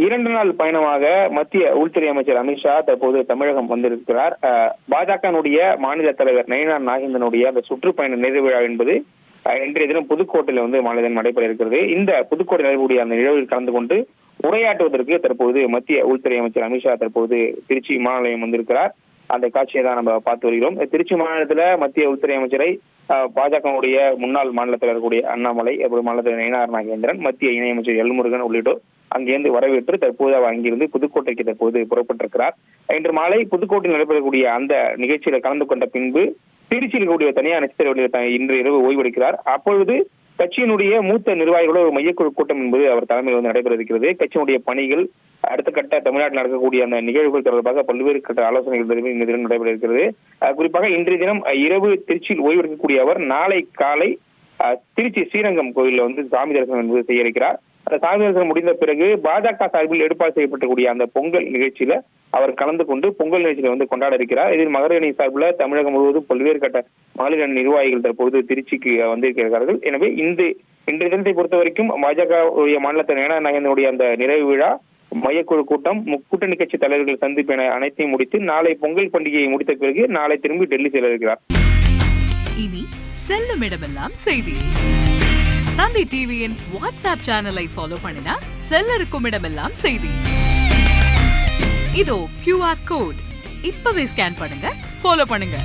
2 நாள் பயணமாக மத்திய உள்துறை அமைச்சர் அமித்ஷா தற்போது தமிழகம் வந்திருக்கிறார். பாஜகனுடைய மாநில தலைவர் நயினார் நாகேந்திரனுடைய அந்த சுற்றுப்பயண நிறைவு விழா என்பது இன்றைய தினம் புதுக்கோட்டையில் மாநில நடைபெற இருக்கிறது. இந்த புதுக்கோட்டை நடைபெறக்கூடிய அந்த நிகழ்வில் கலந்து கொண்டு உரையாற்றுவதற்கு தற்போது மத்திய உள்துறை அமைச்சர் அமித்ஷா தற்போது திருச்சி விமான நிலையம் வந்திருக்கிறார். அந்த காட்சியை தான் நம்ம பார்த்து வருகிறோம். திருச்சி மாநிலத்துல மத்திய உள்துறை அமைச்சரை பாஜகவுடைய முன்னாள் மாநில தலைவர் கூடிய அண்ணாமலை, மாநில தலைவர் நயினார் நாகேந்திரன், மத்திய இணையமைச்சர் எல்முருகன் உள்ளிட்டோர் அங்கிருந்து வரவேற்று தற்போது அவர் அங்கிருந்து புதுக்கோட்டைக்கு தற்போது புறப்பட்டிருக்கிறார். இன்று மாலை புதுக்கோட்டையில் நடைபெறக்கூடிய அந்த நிகழ்ச்சியில கலந்து கொண்ட பின்பு திருச்சியில் இருக்கக்கூடிய தனியார் நட்சத்திர இன்று இரவு ஓய்வெடுக்கிறார். அப்பொழுது கட்சியினுடைய மூத்த நிர்வாகிகளோட ஒரு மையக்குழு கூட்டம் என்பது அவர் தலைமையில் நடைபெற இருக்கிறது. கட்சியினுடைய பணிகள், அடுத்த கட்ட தமிழ்நாட்டில் நடக்கக்கூடிய அந்த நிகழ்வுகள் தொடர்பாக பல்வேறு கட்ட ஆலோசனைகள் இந்த தினம் நடைபெற இருக்கிறது. குறிப்பாக இன்றைய தினம் இரவு திருச்சியில் ஓய்வெடுக்கக்கூடிய அவர் நாளை காலை திருச்சி ஸ்ரீரங்கம் கோயிலில் சாமி தரிசனம் என்பது செய்ய இருக்கிறார். அந்த சாமி தரிசனம் முடிந்த பிறகு பாஜக சார்பில் ஏற்பாடு செய்யப்பட்டக்கூடிய அந்த பொங்கல் நிகழ்ச்சியில அவர் கலந்து கொண்டு பொங்கல் நிகழ்ச்சியில கொண்டாட இருக்கிறார். இதில் மகளிர் அணி சார்பில் தமிழகம் முழுவதும் பல்வேறு கட்ட மகளிர் அணி நிர்வாகிகள் தற்போது திருச்சிக்கு வந்திருக்கிறார்கள். எனவே இன்றைய தினத்தை பொறுத்த வரைக்கும் பாஜக மாநிலத்தின் நயினார் நாகேந்திரனுடைய அந்த நிறைவு விழா, மையக்குழு கூட்டம், கூட்டணி கட்சி தலைவர்கள் சந்திப்பு என அனைத்தையும் முடித்து நாளை பொங்கல் பண்டிகையை முடித்த பிறகு நாளை திரும்பி டெல்லி செல்ல இருக்கிறார். இனி செல்லும் இடமெல்லாம் செய்தி. தந்தி டிவியின் வாட்ஸ்அப் சேனலை ஃபாலோ பண்ணினா செல்ல இருக்கும் இடமெல்லாம் செய்தி. இதோ QR கோட் இப்பவே ஸ்கேன் பண்ணுங்க, ஃபாலோ பண்ணுங்க.